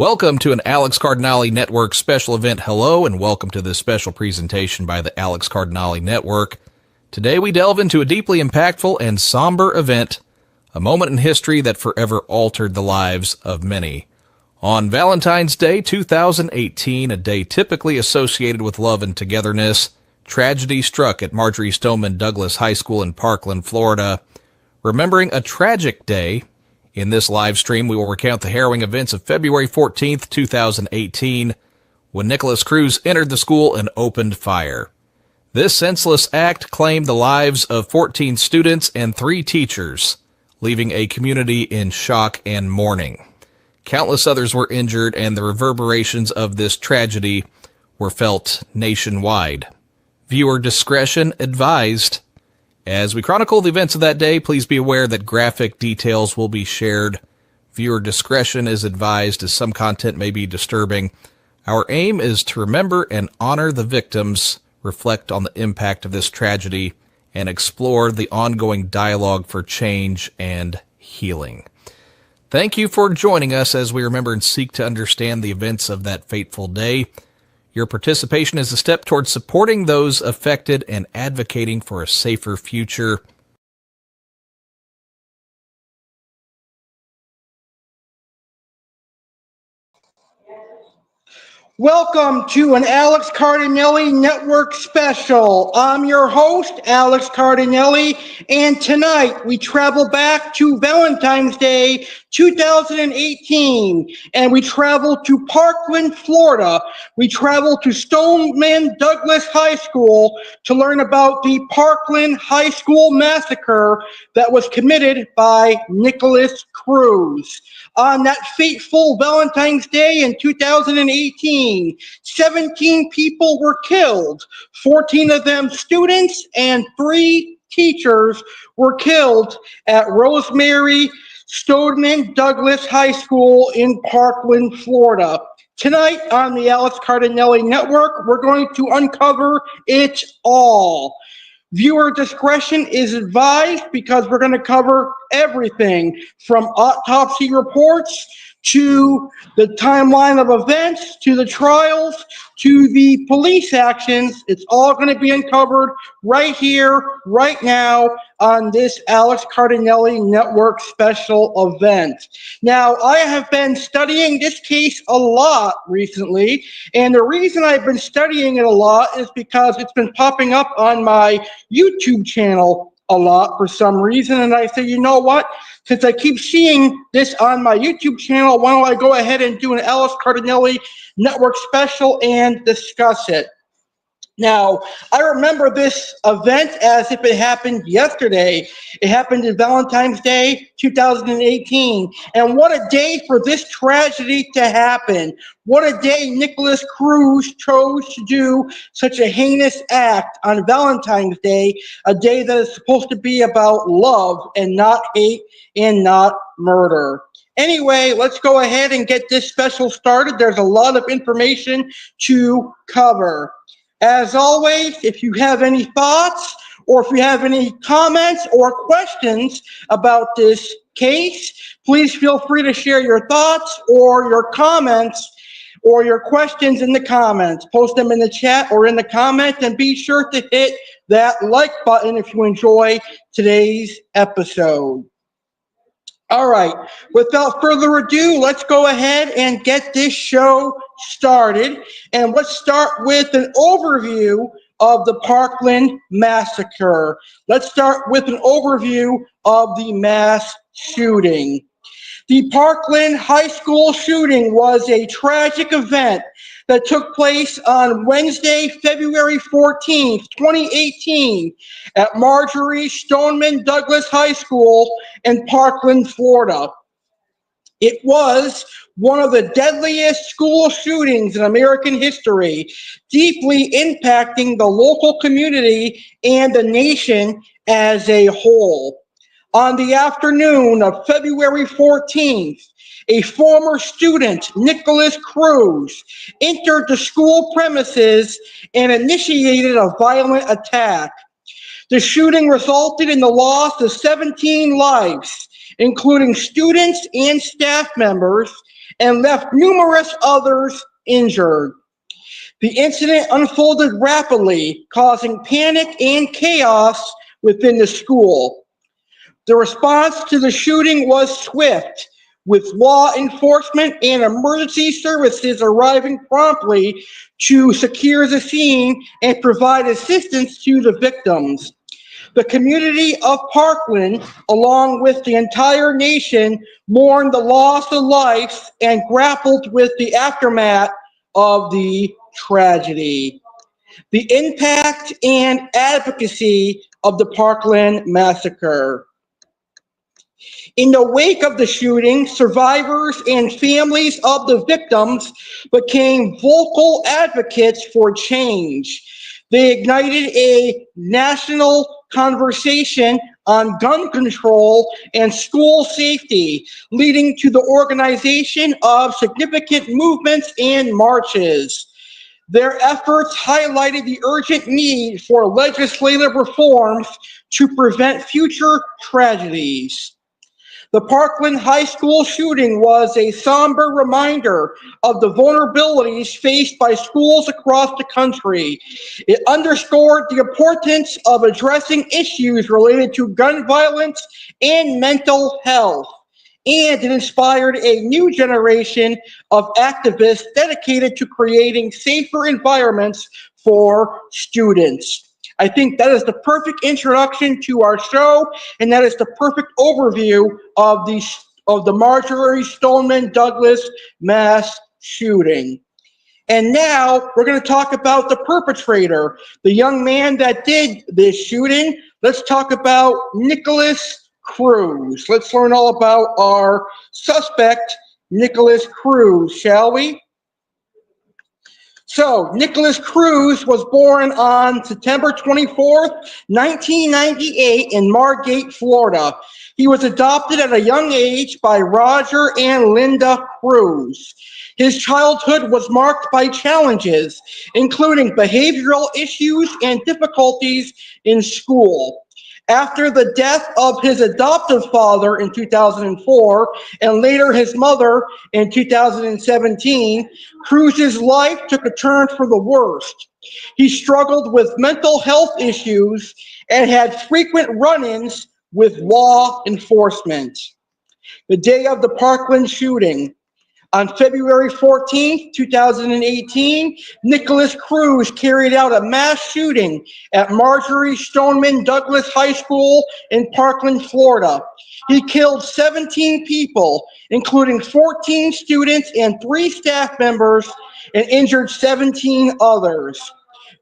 Welcome to an Alex Cardinale Network special event. Hello, and welcome to this special presentation by the Alex Cardinale Network. Today we delve into a deeply impactful and somber event, a moment in history that forever altered the lives of many. On Valentine's Day 2018, a day typically associated with love and togetherness, tragedy struck at Marjory Stoneman Douglas High School in Parkland, Florida. Remembering a tragic day, in this live stream we will recount the harrowing events of February 14th, 2018, when Nikolas Cruz entered the school and opened fire. This senseless act claimed the lives of 14 students and 3 teachers, leaving a community in shock and mourning. Countless others were injured, and the reverberations of this tragedy were felt nationwide. Viewer discretion advised. As we chronicle the events of that day, please be aware that graphic details will be shared. Viewer discretion is advised, as some content may be disturbing. Our aim is to remember and honor the victims, reflect on the impact of this tragedy, and explore the ongoing dialogue for change and healing. Thank you for joining us as we remember and seek to understand the events of that fateful day. Your participation is a step towards supporting those affected and advocating for a safer future. Welcome to an Alex Cardinale Network special. I'm your host, Alex Cardinale, and tonight we travel back to Valentine's Day 2018, and we travel to Parkland, Florida. We travel to Stoneman Douglas High School to learn about the Parkland High School massacre that was committed by Nikolas Cruz. On that fateful Valentine's Day in 2018, 17 people were killed. 14 of them students and 3 teachers were killed at Rosemary Stoneman Douglas High School in Parkland, Florida. Tonight on the Alex Cardinale Network, we're going to uncover it all. Viewer discretion is advised because we're going to cover everything from autopsy reports to the timeline of events, to the trials, to the police actions. It's all going to be uncovered right here, right now on this Alex Cardinale Network special event. Now, I have been studying this case a lot recently, and the reason I've been studying it a lot is because it's been popping up on my YouTube channel a lot for some reason, and I said, you know what? Since I keep seeing this on my YouTube channel, why don't I go ahead and do an Alex Cardinale Network special and discuss it? Now, I remember this event as if it happened yesterday. It happened on Valentine's Day 2018. And what a day for this tragedy to happen. What a day Nikolas Cruz chose to do such a heinous act on Valentine's Day, a day that is supposed to be about love and not hate and not murder. Anyway, let's go ahead and get this special started. There's a lot of information to cover. As always, if you have any thoughts or if you have any comments or questions about this case, please feel free to share your thoughts or your comments or your questions in the comments. Post them in the chat or in the comments, and be sure to hit that like button if you enjoy today's episode. All right, without further ado, let's go ahead and get this show started. And let's start with an overview of the Parkland Massacre. Let's start with an overview of the mass shooting. The Parkland High School shooting was a tragic event that took place on Wednesday, February 14th, 2018, at Marjory Stoneman Douglas High School in Parkland, Florida. It was one of the deadliest school shootings in American history, deeply impacting the local community and the nation as a whole. On the afternoon of February 14th, a former student, Nikolas Cruz, entered the school premises and initiated a violent attack. The shooting resulted in the loss of 17 lives, including students and staff members, and left numerous others injured. The incident unfolded rapidly, causing panic and chaos within the school. The response to the shooting was swift, with law enforcement and emergency services arriving promptly to secure the scene and provide assistance to the victims. The community of Parkland, along with the entire nation, mourned the loss of life and grappled with the aftermath of the tragedy. The impact and advocacy of the Parkland Massacre. In the wake of the shooting, survivors and families of the victims became vocal advocates for change. They ignited a national conversation on gun control and school safety, leading to the organization of significant movements and marches. Their efforts highlighted the urgent need for legislative reforms to prevent future tragedies. The Parkland High School shooting was a somber reminder of the vulnerabilities faced by schools across the country. It underscored the importance of addressing issues related to gun violence and mental health. And it inspired a new generation of activists dedicated to creating safer environments for students. I think that is the perfect introduction to our show, and that is the perfect overview of the Marjory Stoneman Douglas mass shooting. And now we're going to talk about the perpetrator, the young man that did this shooting. Let's talk about Nikolas Cruz. Let's learn all about our suspect, Nikolas Cruz, shall we? So, Nikolas Cruz was born on September 24th, 1998 in Margate, Florida. He was adopted at a young age by Roger and Linda Cruz. His childhood was marked by challenges, including behavioral issues and difficulties in school. After the death of his adoptive father in 2004 and later his mother in 2017, Cruz's life took a turn for the worst. He struggled with mental health issues and had frequent run-ins with law enforcement. The day of the Parkland shooting, on February 14th, 2018, Nikolas Cruz carried out a mass shooting at Marjory Stoneman Douglas High School in Parkland, Florida. He killed 17 people, including 14 students and 3 staff members, and injured 17 others.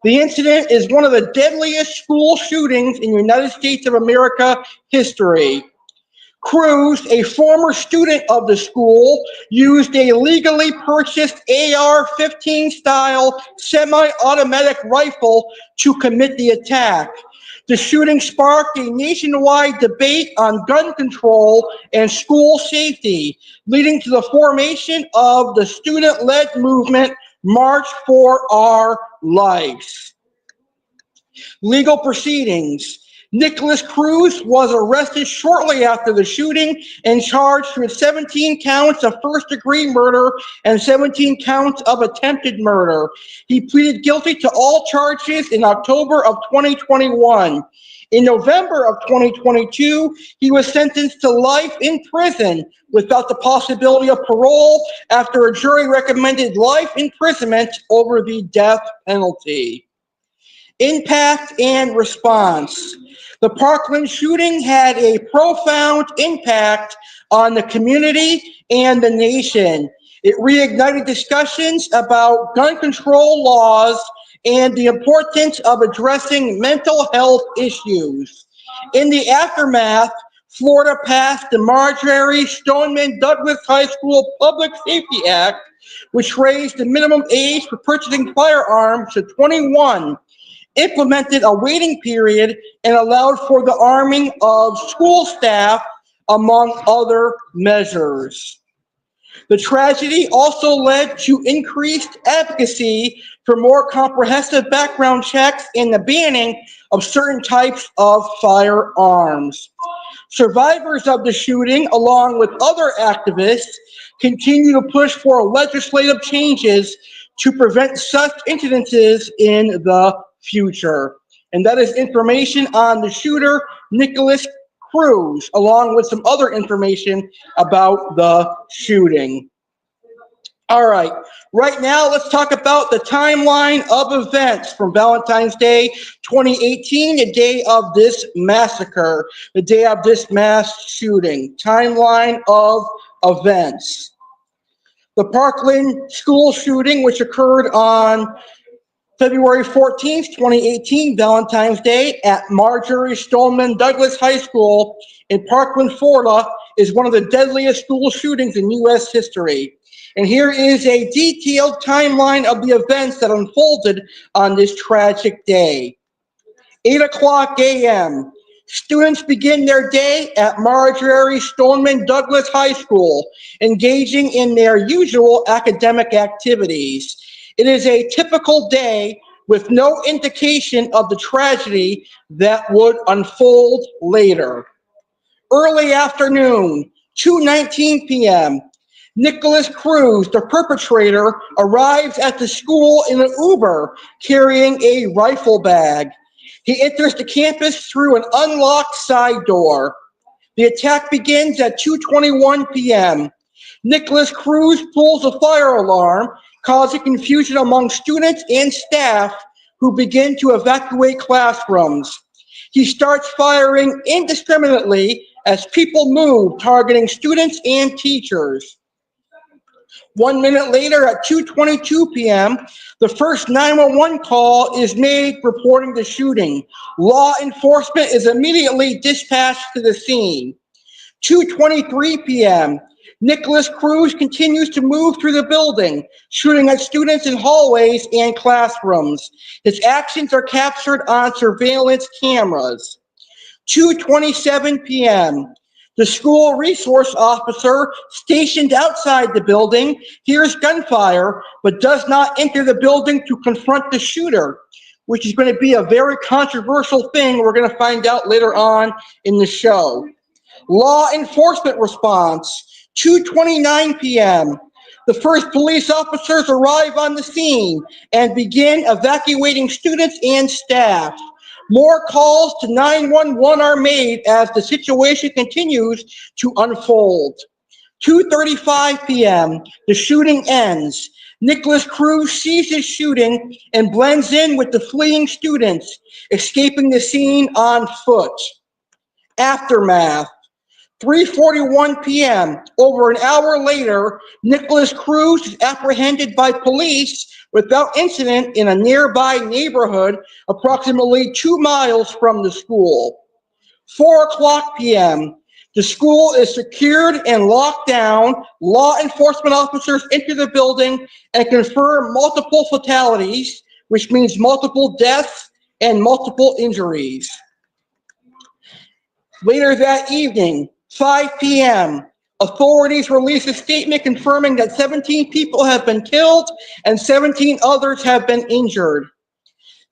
The incident is one of the deadliest school shootings in United States of America history. Cruz, a former student of the school, used a legally purchased AR-15 style semi-automatic rifle to commit the attack. The shooting sparked a nationwide debate on gun control and school safety, leading to the formation of the student-led movement March for Our Lives. Legal proceedings. Nikolas Cruz was arrested shortly after the shooting and charged with 17 counts of first-degree murder and 17 counts of attempted murder. He pleaded guilty to all charges in October of 2021. In November of 2022, he was sentenced to life in prison without the possibility of parole after a jury recommended life imprisonment over the death penalty. Impact and response. The Parkland shooting had a profound impact on the community and the nation. It reignited discussions about gun control laws and the importance of addressing mental health issues. In the aftermath, Florida passed the Marjory Stoneman Douglas High School Public Safety Act, which raised the minimum age for purchasing firearms to 21, implemented a waiting period, and allowed for the arming of school staff, among other measures. The tragedy also led to increased advocacy for more comprehensive background checks and the banning of certain types of firearms. Survivors of the shooting, along with other activists, continue to push for legislative changes to prevent such incidences in the future. And that is information on the shooter, Nikolas Cruz, along with some other information about the shooting. All right, right now let's talk about the timeline of events from Valentine's Day 2018, the day of this massacre, the day of this mass shooting. Timeline of events. The Parkland school shooting, which occurred on February 14th, 2018, Valentine's Day, at Marjory Stoneman Douglas High School in Parkland, Florida, is one of the deadliest school shootings in U.S. history. And here is a detailed timeline of the events that unfolded on this tragic day. 8:00 a.m. Students begin their day at Marjory Stoneman Douglas High School, engaging in their usual academic activities. It is a typical day with no indication of the tragedy that would unfold later. Early afternoon, 2:19 p.m., Nikolas Cruz, the perpetrator, arrives at the school in an Uber carrying a rifle bag. He enters the campus through an unlocked side door. The attack begins at 2:21 p.m. Nikolas Cruz pulls a fire alarm, causing confusion among students and staff who begin to evacuate classrooms. He starts firing indiscriminately as people move, targeting students and teachers. 1 minute later, at 2:22 p.m., the first 911 call is made reporting the shooting. Law enforcement is immediately dispatched to the scene. 2:23 p.m., Nikolas Cruz continues to move through the building, shooting at students in hallways and classrooms. His actions are captured on surveillance cameras. 2:27 p.m., the school resource officer stationed outside the building hears gunfire, but does not enter the building to confront the shooter, which is going to be a very controversial thing we're going to find out later on in the show. Law enforcement response, 2:29 p.m. The first police officers arrive on the scene and begin evacuating students and staff. More calls to 911 are made as the situation continues to unfold. 2:35 p.m., the shooting ends. Nikolas Cruz ceases shooting and blends in with the fleeing students, escaping the scene on foot. Aftermath. 3:41 p.m., over an hour later, Nikolas Cruz is apprehended by police without incident in a nearby neighborhood approximately 2 miles from the school. 4:00 p.m., the school is secured and locked down. Law enforcement officers enter the building and confirm multiple fatalities, which means multiple deaths and multiple injuries. Later that evening, 5 p.m., authorities release a statement confirming that 17 people have been killed and 17 others have been injured.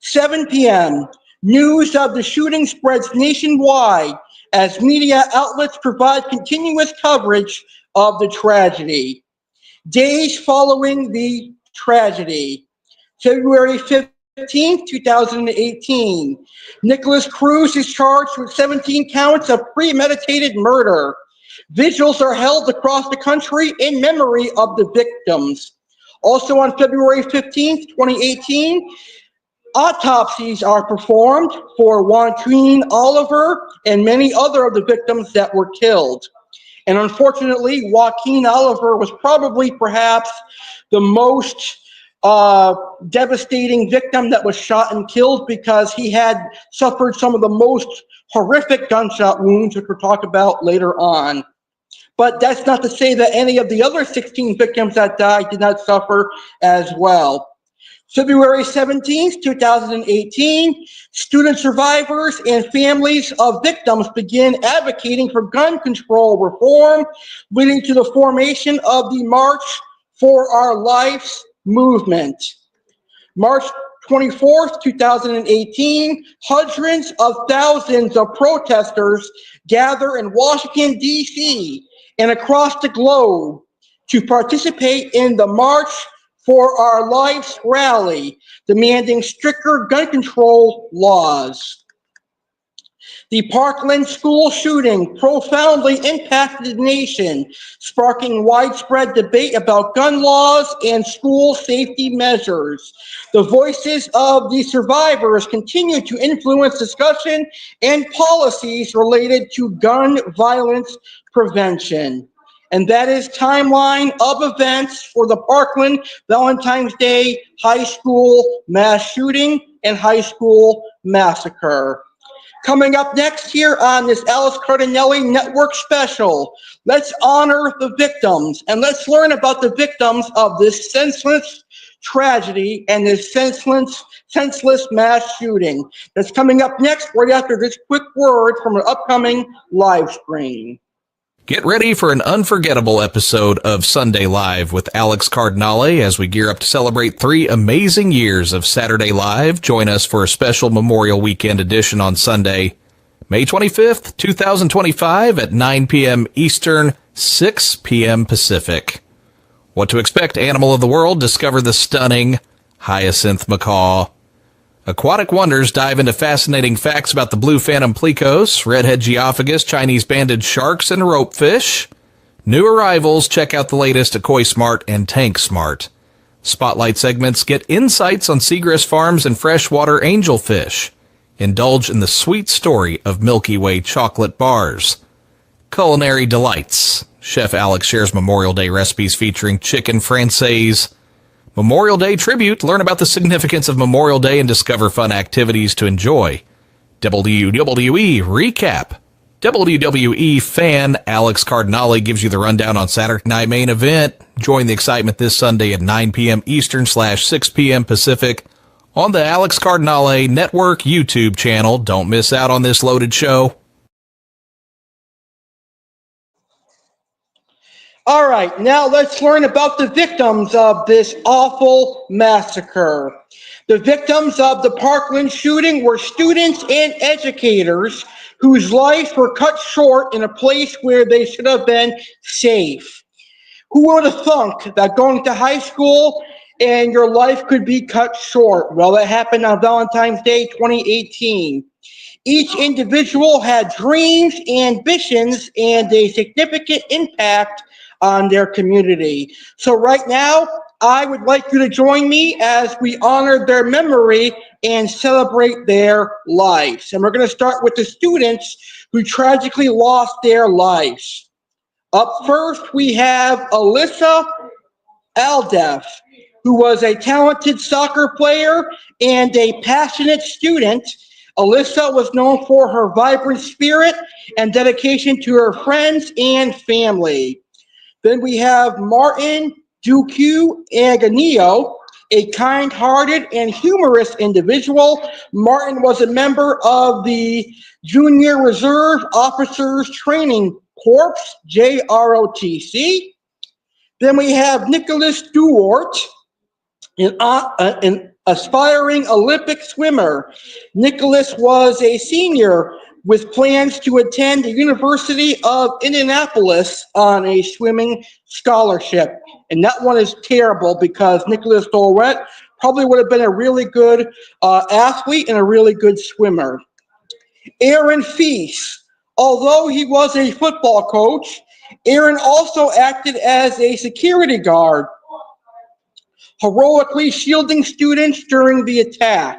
7 p.m., news of the shooting spreads nationwide as media outlets provide continuous coverage of the tragedy. Days following the tragedy, February 15th, 2018, Nikolas Cruz is charged with 17 counts of premeditated murder. Vigils are held across the country in memory of the victims. Also on February 15th, 2018, autopsies are performed for Joaquin Oliver and many other of the victims that were killed. And unfortunately, Joaquin Oliver was probably perhaps the most devastating victim that was shot and killed because he had suffered some of the most horrific gunshot wounds, which we'll talk about later on. But that's not to say that any of the other 16 victims that died did not suffer as well. February 17th, 2018, student survivors and families of victims begin advocating for gun control reform, leading to the formation of the March for Our Lives movement. March 24th, 2018, hundreds of thousands of protesters gather in Washington, D.C. and across the globe to participate in the March for Our Lives rally, demanding stricter gun control laws. The Parkland school shooting profoundly impacted the nation, sparking widespread debate about gun laws and school safety measures. The voices of the survivors continue to influence discussion and policies related to gun violence prevention. And that is timeline of events for the Parkland Valentine's Day High School mass shooting and high school massacre. Coming up next here on this Alex Cardinale Network special, let's honor the victims and let's learn about the victims of this senseless tragedy and this senseless mass shooting. That's coming up next right after this quick word from an upcoming live stream. Get ready for an unforgettable episode of Sunday Live with Alex Cardinale as we gear up to celebrate 3 amazing years of Saturday Live. Join us for a special Memorial Weekend edition on Sunday, May 25th, 2025 at 9 p.m. Eastern, 6 p.m. Pacific. What to expect, Animal of the World, discover the stunning hyacinth macaw. Aquatic Wonders dive into fascinating facts about the blue phantom plecos, redhead geophagus, Chinese banded sharks, and ropefish. New arrivals, check out the latest at Koi Smart and Tank Smart. Spotlight segments, get insights on seagrass farms and freshwater angelfish. Indulge in the sweet story of Milky Way chocolate bars. Culinary delights. Chef Alex shares Memorial Day recipes featuring chicken française. Memorial Day tribute. Learn about the significance of Memorial Day and discover fun activities to enjoy. WWE recap. WWE fan Alex Cardinale gives you the rundown on Saturday Night Main Event. Join the excitement this Sunday at 9 p.m. Eastern / 6 p.m. Pacific on the Alex Cardinale Network YouTube channel. Don't miss out on this loaded show. All right, now let's learn about the victims of this awful massacre. The victims of the Parkland shooting were students and educators whose lives were cut short in a place where they should have been safe. Who would have thunk that going to high school and your life could be cut short? Well, that happened on Valentine's Day 2018. Each individual had dreams, ambitions, and a significant impact on their community. So right now, I would like you to join me as we honor their memory and celebrate their lives. And we're going to start with the students who tragically lost their lives. Up first, we have Alyssa Aldef, who was a talented soccer player and a passionate student. Alyssa was known for her vibrant spirit and dedication to her friends and family. Then we have Martin Duque Aganio, a kind-hearted and humorous individual. Martin was a member of the Junior Reserve Officers Training Corps, JROTC. Then we have Nicholas Duort, an aspiring Olympic swimmer. Nicholas was a senior with plans to attend the University of Indianapolis on a swimming scholarship. And that one is terrible because Nicholas Duort probably would have been a really good athlete and a really good swimmer. Aaron Feast, although he was a football coach, Aaron also acted as a security guard, heroically shielding students during the attack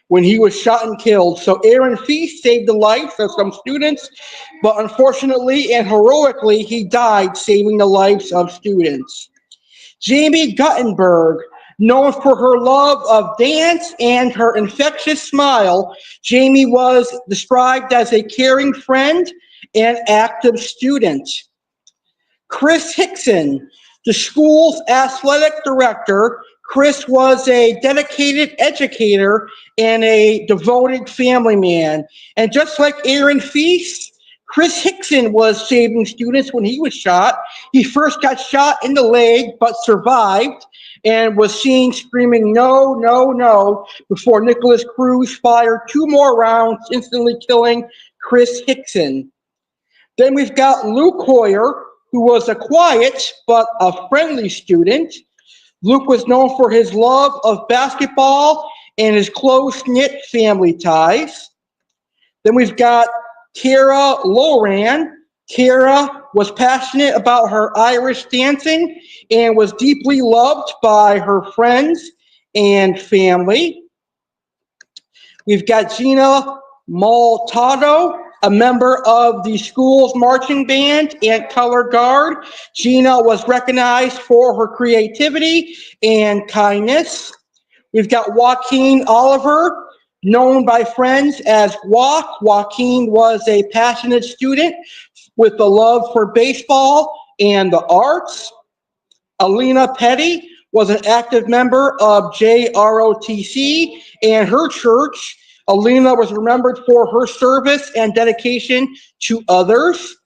when he was shot and killed. So Aaron Feast saved the lives of some students, but unfortunately and heroically, he died saving the lives of students. Jamie Guttenberg, known for her love of dance and her infectious smile, Jamie was described as a caring friend and active student. Chris Hickson, the school's athletic director. Chris was a dedicated educator and a devoted family man. And just like Aaron Feast, Chris Hickson was saving students when he was shot. He first got shot in the leg but survived and was seen screaming, "No, no, no," before Nikolas Cruz fired 2 more rounds, instantly killing Chris Hickson. Then we've got Luke Hoyer, who was a quiet but a friendly student. Luke was known for his love of basketball and his close-knit family ties. Then we've got Tara Loran. Tara was passionate about her Irish dancing and was deeply loved by her friends and family. We've got Gina Maltado, a member of the school's marching band and color guard. Gina was recognized for her creativity and kindness. We've got Joaquin Oliver, known by friends as Guac. Joaquin was a passionate student with a love for baseball and the arts. Alina Petty was an active member of JROTC and her church. Alina was remembered for her service and dedication to others.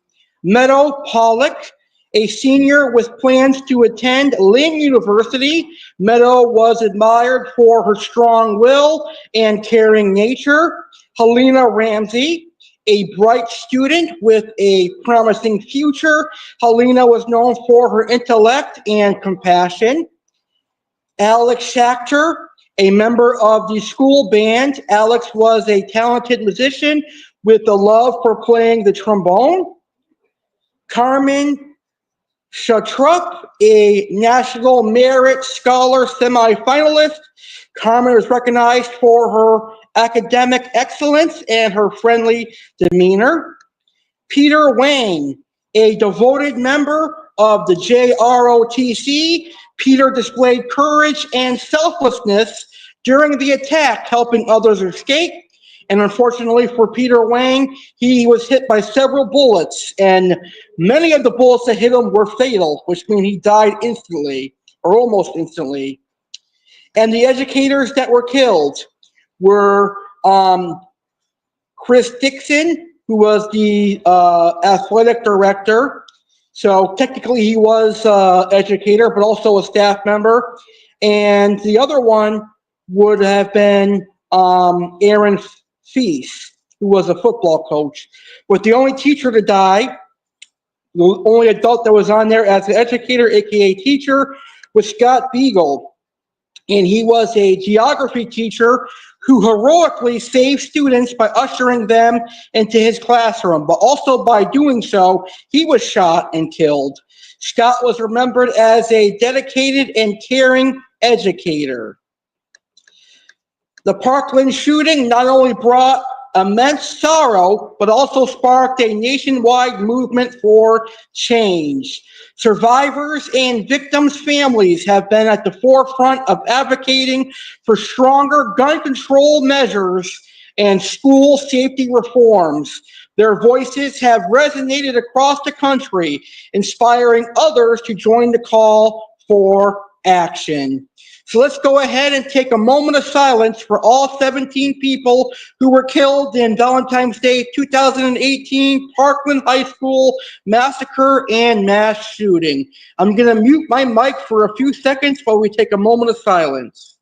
Meadow Pollock, a senior with plans to attend Lynn University. Meadow was admired for her strong will and caring nature. Helena Ramsey, a bright student with a promising future. Helena was known for her intellect and compassion. Alex Schachter, a member of the school band. Alex was a talented musician with a love for playing the trombone. Carmen Shatrup, a National Merit Scholar semifinalist. Carmen was recognized for her academic excellence and her friendly demeanor. Peter Wang, a devoted member of the JROTC. Peter displayed courage and selflessness during the attack, helping others escape. And unfortunately for Peter Wang, he was hit by several bullets, and many of the bullets that hit him were fatal, which means he died instantly, or almost instantly. And the educators that were killed were Chris Dixon, who was the athletic director. So technically he was an educator, but also a staff member. And the other one would have been Aaron Feast, who was a football coach. But the only teacher to die, the only adult that was on there as an educator, aka teacher, was Scott Beagle. And he was a geography teacher who heroically saved students by ushering them into his classroom. But also by doing so, he was shot and killed. Scott was remembered as a dedicated and caring educator. The Parkland shooting not only brought immense sorrow, but also sparked a nationwide movement for change. Survivors and victims' families have been at the forefront of advocating for stronger gun control measures and school safety reforms. Their voices have resonated across the country, inspiring others to join the call for action. So let's go ahead and take a moment of silence for all 17 people who were killed in Valentine's Day 2018 Parkland High School massacre and mass shooting. I'm going to mute my mic for a few seconds while we take a moment of silence.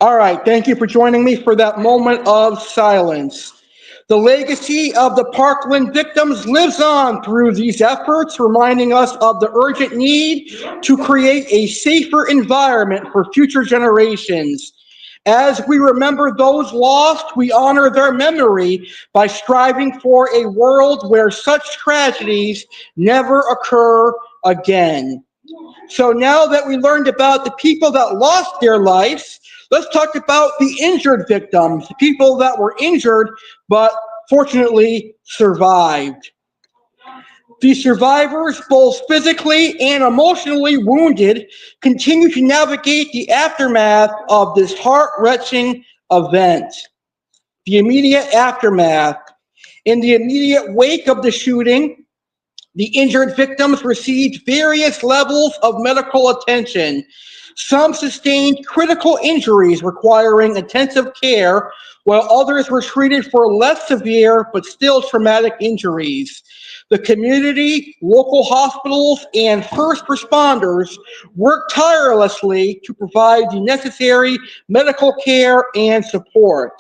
All right, thank you for joining me for that moment of silence. The legacy of the Parkland victims lives on through these efforts, reminding us of the urgent need to create a safer environment for future generations. As we remember those lost, we honor their memory by striving for a world where such tragedies never occur again. So now that we learned about the people that lost their lives, let's talk about the injured victims, the people that were injured but fortunately survived. The survivors, both physically and emotionally wounded, continue to navigate the aftermath of this heart-wrenching event. The immediate aftermath. In the immediate wake of the shooting, The injured victims received various levels of medical attention. Some sustained critical injuries requiring intensive care, while others were treated for less severe but still traumatic injuries. The community, local hospitals, and first responders worked tirelessly to provide the necessary medical care and support.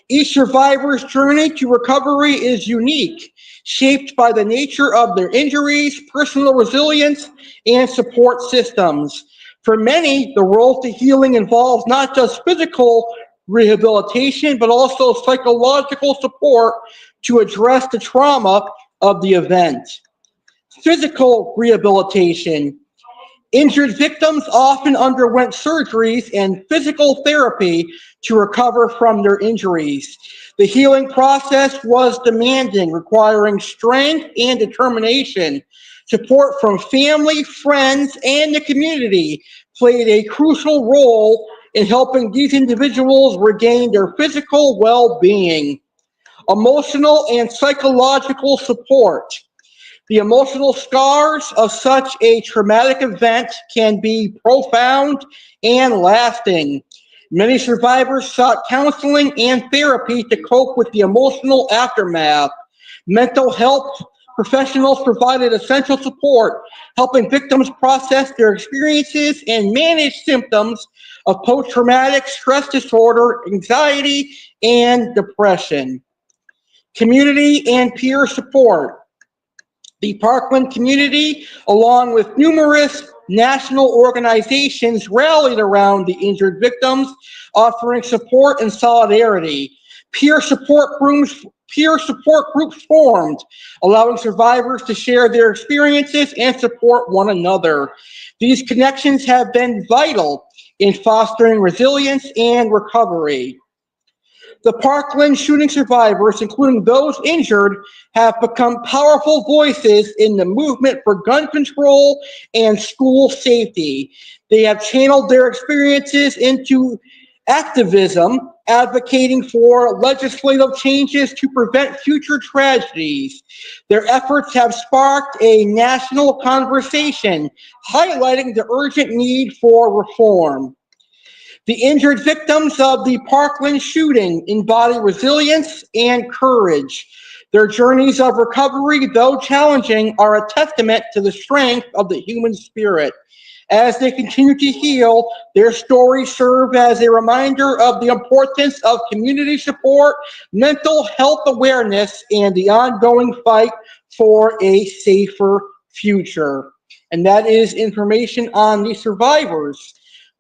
Each survivor's journey to recovery is unique, shaped by the nature of their injuries, personal resilience, and support systems. For many, the road to healing involves not just physical rehabilitation, but also psychological support to address the trauma of the event. Physical rehabilitation. Injured victims often underwent surgeries and physical therapy to recover from their injuries. The healing process was demanding, requiring strength and determination. Support from family, friends, and the community played a crucial role in helping these individuals regain their physical well-being. Emotional and psychological support. The emotional scars of such a traumatic event can be profound and lasting. Many survivors sought counseling and therapy to cope with the emotional aftermath. Mental health professionals provided essential support, helping victims process their experiences and manage symptoms of post-traumatic stress disorder, anxiety, and depression. Community and peer support. The Parkland community, along with numerous national organizations, rallied around the injured victims, offering support and solidarity. Peer support groups formed, allowing survivors to share their experiences and support one another. These connections have been vital in fostering resilience and recovery. The Parkland shooting survivors, including those injured, have become powerful voices in the movement for gun control and school safety. They have channeled their experiences into activism, advocating for legislative changes to prevent future tragedies. Their efforts have sparked a national conversation, highlighting the urgent need for reform. The injured victims of the Parkland shooting embody resilience and courage. Their journeys of recovery, though challenging, are a testament to the strength of the human spirit. As they continue to heal, their stories serve as a reminder of the importance of community support, mental health awareness, and the ongoing fight for a safer future. And that is information on the survivors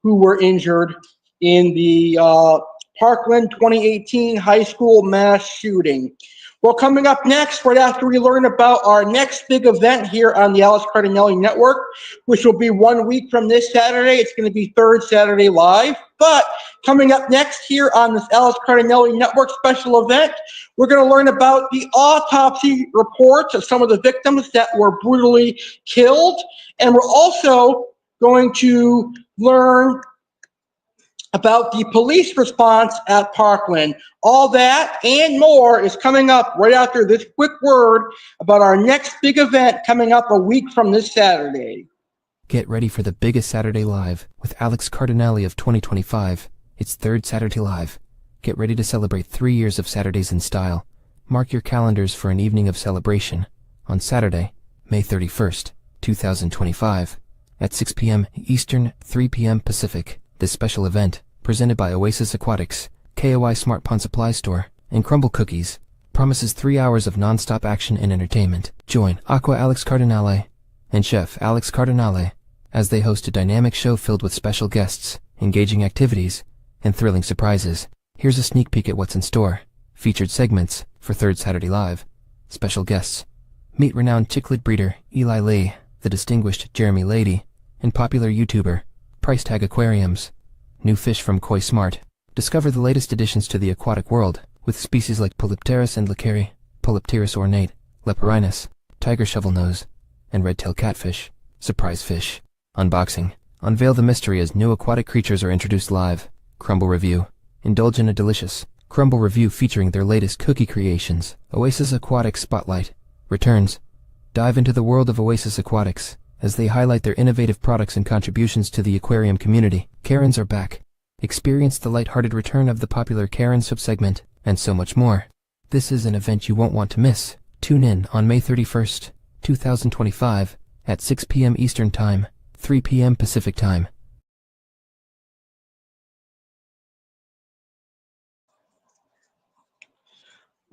who were injured in the Parkland 2018 high school mass shooting. Well, coming up next, right after we learn about our next big event here on the Alex Cardinale Network, which will be 1 week from this Saturday. It's going to be Third Saturday Live. But coming up next here on this Alex Cardinale Network special event, we're going to learn about the autopsy reports of some of the victims that were brutally killed. And we're also going to learn about the police response at Parkland. All that and more is coming up right after this quick word about our next big event coming up a week from this Saturday. Get ready for the biggest Saturday Live with Alex Cardinale of 2025. It's Third Saturday Live. Get ready to celebrate 3 years of Saturdays in style. Mark your calendars for an evening of celebration on Saturday, May 31st, 2025 at 6 p.m. Eastern, 3 p.m. Pacific. This special event, presented by Oasis Aquatics, KOI Smart Pond Supply Store, and Crumble Cookies, promises 3 hours of non-stop action and entertainment. Join Aqua Alex Cardinale and Chef Alex Cardinale as they host a dynamic show filled with special guests, engaging activities, and thrilling surprises. Here's a sneak peek at what's in store. Featured segments for Third Saturday Live. Special guests. Meet renowned cichlid breeder Eli Lee, the distinguished Jeremy Lady, and popular YouTuber Price Tag Aquariums. New fish from Koi Smart. Discover the latest additions to the aquatic world with species like Polypterus and Lecari, Polypterus ornate, Leporinus, tiger shovelnose, and red-tailed catfish. Surprise fish. Unboxing. Unveil the mystery as new aquatic creatures are introduced live. Crumble Review. Indulge in a delicious Crumble Review featuring their latest cookie creations. Oasis Aquatic Spotlight returns. Dive into the world of Oasis Aquatics as they highlight their innovative products and contributions to the aquarium community. Karens are back. Experience the lighthearted return of the popular Karen subsegment, and so much more. This is an event you won't want to miss. Tune in on May 31st, 2025 at 6 p.m. Eastern Time, 3 p.m. Pacific Time.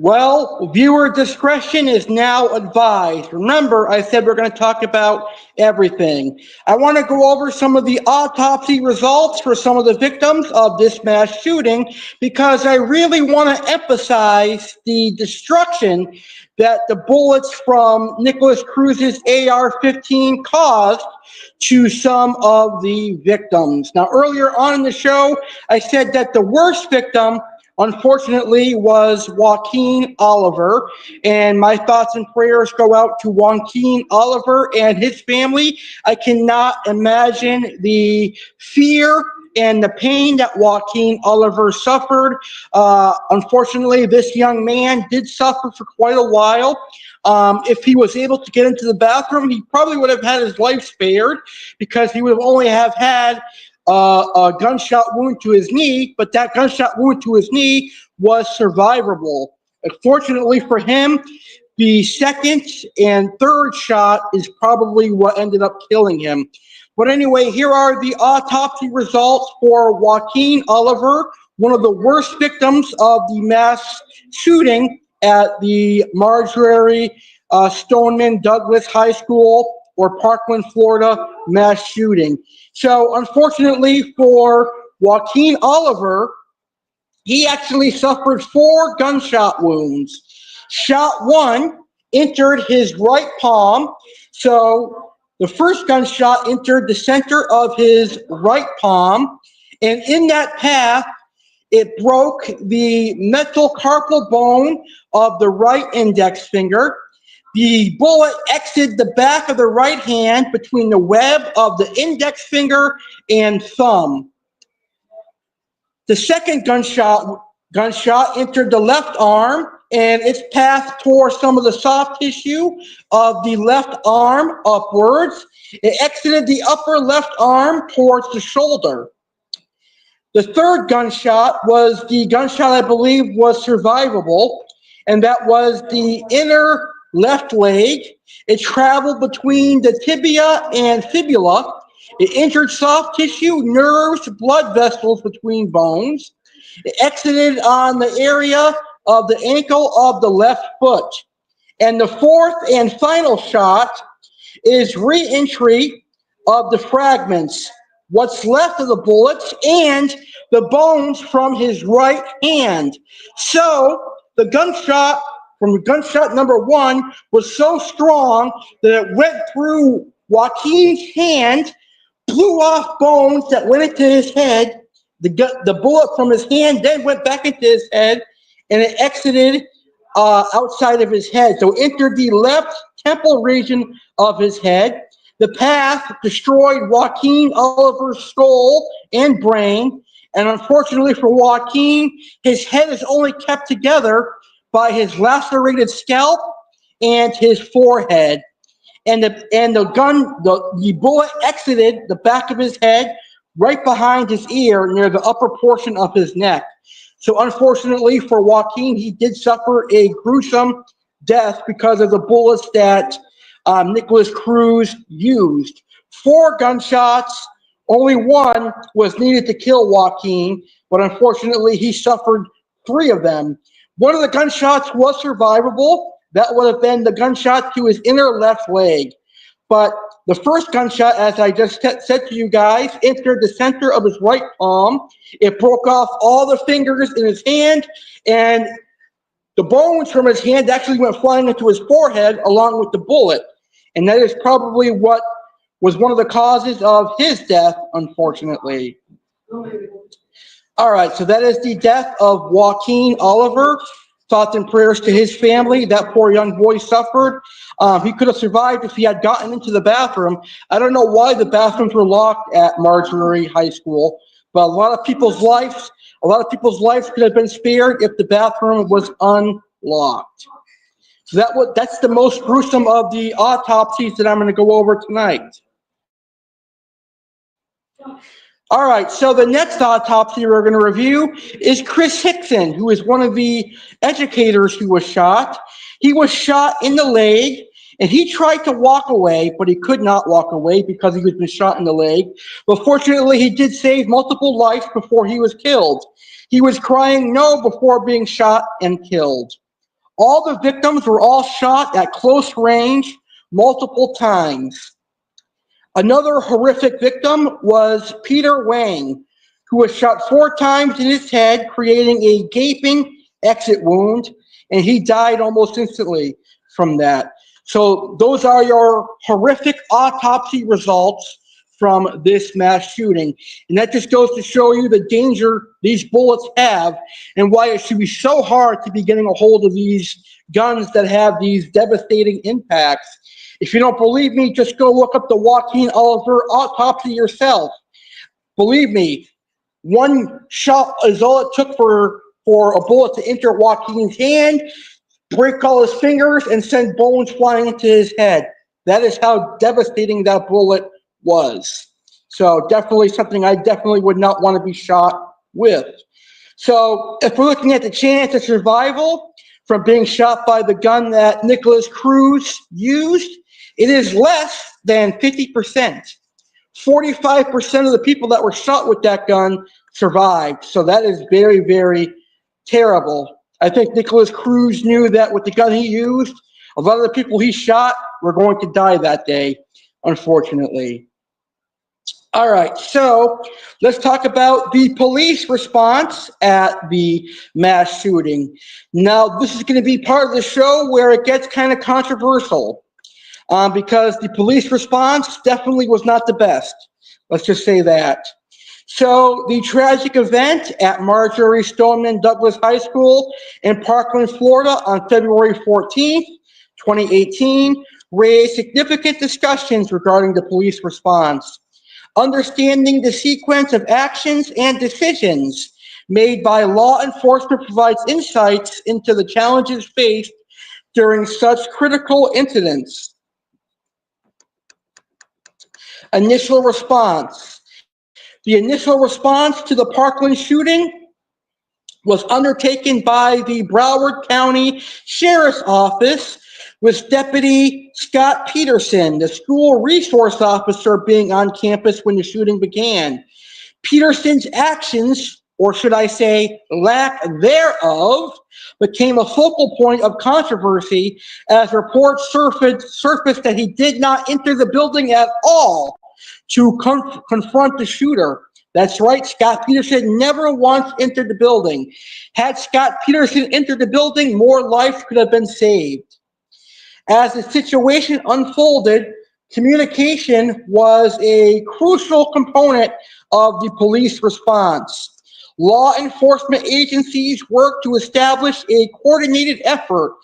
Well, viewer discretion is now advised. Remember, I said we're going to talk about everything. I want to go over some of the autopsy results for some of the victims of this mass shooting because I really want to emphasize the destruction that the bullets from Nikolas Cruz's AR-15 caused to some of the victims. Now, earlier on in the show, I said that the worst victim, unfortunately, was Joaquin Oliver, and my thoughts and prayers go out to Joaquin Oliver and his family. I cannot imagine the fear and the pain that Joaquin Oliver suffered. Unfortunately, this young man did suffer for quite a while. If he was able to get into the bathroom, he probably would have had his life spared because he would have only have had a gunshot wound to his knee, but that gunshot wound to his knee was survivable. Unfortunately for him, the second and third shot is probably what ended up killing him. But anyway, here are the autopsy results for Joaquin Oliver, one of the worst victims of the mass shooting at the Marjory Stoneman Douglas High School or Parkland, Florida mass shooting. So unfortunately for Joaquin Oliver, he actually suffered 4 gunshot wounds. Shot 1 entered his right palm. So the first gunshot entered the center of his right palm. And in that path, it broke the metacarpal bone of the right index finger. The bullet exited the back of the right hand between the web of the index finger and thumb. The second gunshot entered the left arm, and its path tore some of the soft tissue of the left arm upwards. It exited the upper left arm towards the shoulder. The third gunshot was the gunshot I believe was survivable, and that was the inner left leg. It traveled between the tibia and fibula. It injured soft tissue, nerves, blood vessels between bones. It exited on the area of the ankle of the left foot. And the fourth and final shot is re-entry of the fragments, what's left of the bullets, and the bones from his right hand. So the gunshot from gunshot number 1 was so strong that it went through Joaquin's hand, blew off bones that went into his head. The bullet from his hand then went back into his head, and it exited outside of his head. So it entered the left temple region of his head. The path destroyed Joaquin Oliver's skull and brain. And unfortunately for Joaquin, his head is only kept together by his lacerated scalp and his forehead. And the bullet exited the back of his head right behind his ear near the upper portion of his neck. So unfortunately for Joaquin, he did suffer a gruesome death because of the bullets that Nikolas Cruz used. 4 gunshots, only 1 was needed to kill Joaquin, but unfortunately he suffered 3 of them. One of the gunshots was survivable. That would have been the gunshot to his inner left leg. But the first gunshot, as I just said to you guys, entered the center of his right palm. It broke off all the fingers in his hand, and the bones from his hand actually went flying into his forehead along with the bullet. And that is probably what was one of the causes of his death, unfortunately. All right, so that is the death of Joaquin Oliver. Thoughts and prayers to his family. That poor young boy suffered. He could have survived if he had gotten into the bathroom. I don't know why the bathrooms were locked at Marjory High School, but a lot of people's lives could have been spared if the bathroom was unlocked. So that's the most gruesome of the autopsies that I'm going to go over tonight. All right, so the next autopsy we're going to review is Chris Hickson, who is one of the educators who was shot. He was shot in the leg, and he tried to walk away, but he could not walk away because he was been shot in the leg. But fortunately, he did save multiple lives before he was killed. He was crying no before being shot and killed. All the victims were all shot at close range multiple times. Another horrific victim was Peter Wang, who was shot 4 times in his head, creating a gaping exit wound, and he died almost instantly from that. So those are your horrific autopsy results from this mass shooting. And that just goes to show you the danger these bullets have and why it should be so hard to be getting a hold of these guns that have these devastating impacts. If you don't believe me, just go look up the Joaquin Oliver autopsy yourself. Believe me, one shot is all it took for a bullet to enter Joaquin's hand, break all his fingers, and send bones flying into his head. That is how devastating that bullet was. So definitely something I definitely would not want to be shot with. So if we're looking at the chance of survival from being shot by the gun that Nikolas Cruz used, it is less than 50%. 45% of the people that were shot with that gun survived. So that is very, very terrible. I think Nikolas Cruz knew that with the gun he used, a lot of the people he shot were going to die that day, unfortunately. All right, so let's talk about the police response at the mass shooting. Now, this is going to be part of the show where it gets kind of controversial because the police response definitely was not the best. Let's just say that. So the tragic event at Marjory Stoneman Douglas High School in Parkland, Florida on February 14th, 2018 raised significant discussions regarding the police response. Understanding the sequence of actions and decisions made by law enforcement provides insights into the challenges faced during such critical incidents. Initial response. The initial response to the Parkland shooting was undertaken by the Broward County Sheriff's Office with Deputy Scott Peterson, the school resource officer, being on campus when the shooting began. Peterson's actions, or should I say lack thereof, became a focal point of controversy as reports surfaced that he did not enter the building at all to confront the shooter. That's right, Scott Peterson never once entered the building. Had Scott Peterson entered the building, more lives could have been saved. As the situation unfolded, communication was a crucial component of the police response. Law enforcement agencies worked to establish a coordinated effort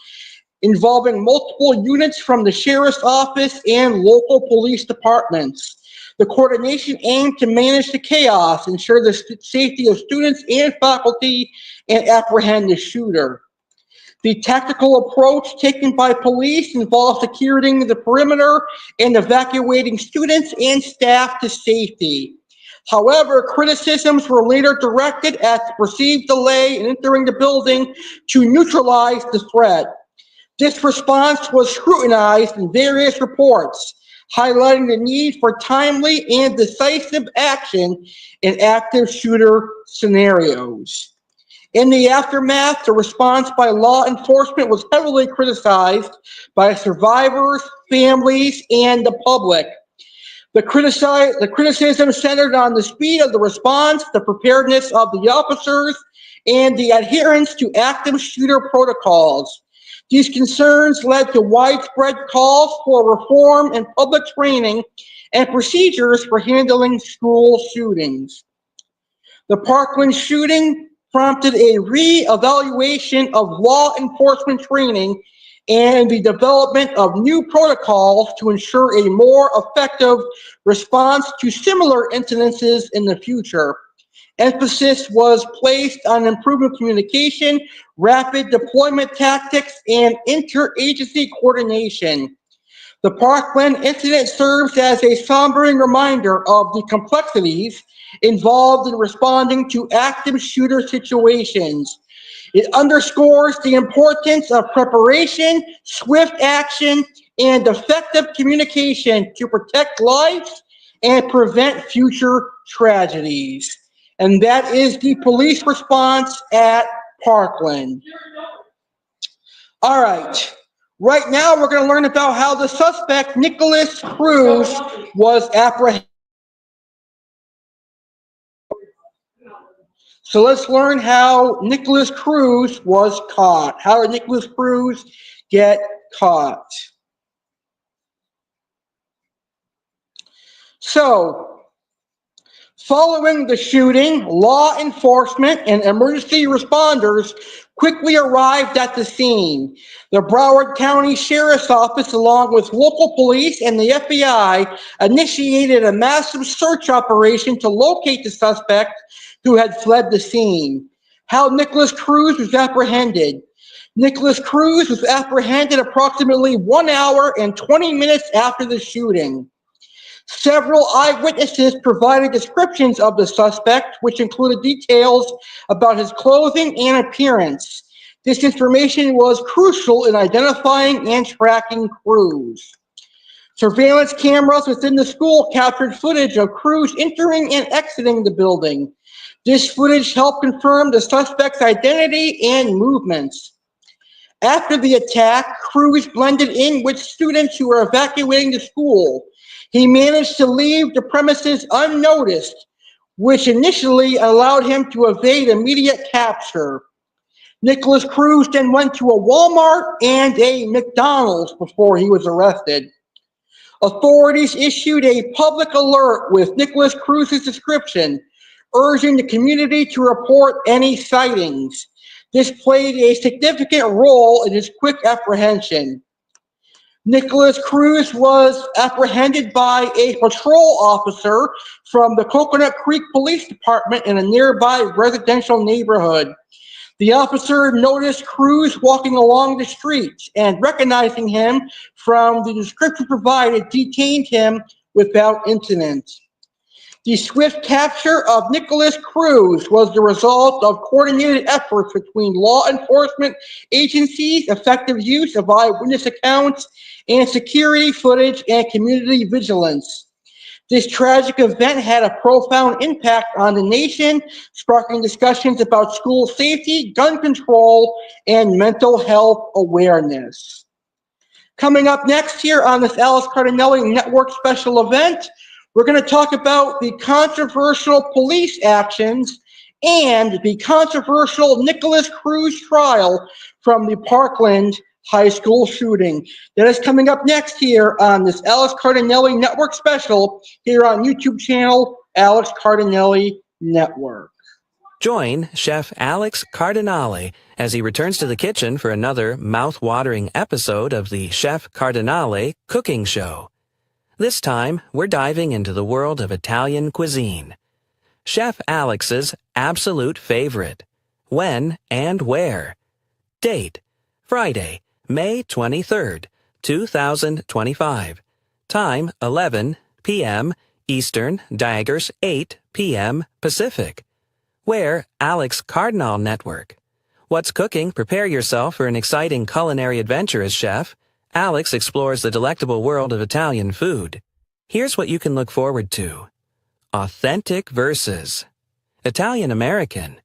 involving multiple units from the sheriff's office and local police departments. The coordination aimed to manage the chaos, ensure the safety of students and faculty, and apprehend the shooter. The tactical approach taken by police involved securing the perimeter and evacuating students and staff to safety. However, criticisms were later directed at the perceived delay in entering the building to neutralize the threat. This response was scrutinized in various reports, highlighting the need for timely and decisive action in active shooter scenarios. In the aftermath, the response by law enforcement was heavily criticized by survivors, families, and the public. The criticism centered on the speed of the response, the preparedness of the officers, and the adherence to active shooter protocols. These concerns led to widespread calls for reform and public training and procedures for handling school shootings. The Parkland shooting prompted a re-evaluation of law enforcement training and the development of new protocols to ensure a more effective response to similar incidences in the future. Emphasis was placed on improving communication, rapid deployment tactics, and interagency coordination. The Parkland incident serves as a sombering reminder of the complexities involved in responding to active shooter situations. It underscores the importance of preparation, swift action, and effective communication to protect lives and prevent future tragedies. And that is the police response at Parkland. All right. Right now, we're going to learn about how the suspect, Nikolas Cruz, was apprehended. So let's learn how Nikolas Cruz was caught. How did Nikolas Cruz get caught? So, following the shooting, law enforcement and emergency responders quickly arrived at the scene. The Broward County Sheriff's Office, along with local police and the FBI, initiated a massive search operation to locate the suspect who had fled the scene. How Nikolas Cruz was apprehended. Nikolas Cruz was apprehended approximately 1 hour and 20 minutes after the shooting. Several eyewitnesses provided descriptions of the suspect, which included details about his clothing and appearance. This information was crucial in identifying and tracking Cruz. Surveillance cameras within the school captured footage of Cruz entering and exiting the building. This footage helped confirm the suspect's identity and movements. After the attack, Cruz blended in with students who were evacuating the school. He managed to leave the premises unnoticed, which initially allowed him to evade immediate capture. Nikolas Cruz then went to a Walmart and a McDonald's before he was arrested. Authorities issued a public alert with Nikolas Cruz's description, urging the community to report any sightings. This played a significant role in his quick apprehension. Nikolas Cruz was apprehended by a patrol officer from the Coconut Creek Police Department in a nearby residential neighborhood. The officer noticed Cruz walking along the street and, recognizing him from the description provided, detained him without incident. The swift capture of Nikolas Cruz was the result of coordinated efforts between law enforcement agencies, effective use of eyewitness accounts, and security footage and community vigilance. This tragic event had a profound impact on the nation, sparking discussions about school safety, gun control, and mental health awareness. Coming up next here on this Alex Cardinale Network special event, we're going to talk about the controversial police actions and the controversial Nikolas Cruz trial from the Parkland High School shooting. That is coming up next here on this Alex Cardinale Network special here on YouTube channel Alex Cardinale Network. Join Chef Alex Cardinale as he returns to the kitchen for another mouth-watering episode of the Chef Cardinale Cooking Show. This time, we're diving into the world of Italian cuisine. Chef Alex's absolute favorite. When and where. Date: Friday, May 23rd, 2025. Time: 11 p.m. Eastern, daggers 8 p.m. Pacific. Where? Alex Cardinale Network. What's cooking? Prepare yourself for an exciting culinary adventure as chef. Alex explores the delectable world of Italian food. Here's what you can look forward to. Authentic versus Italian American.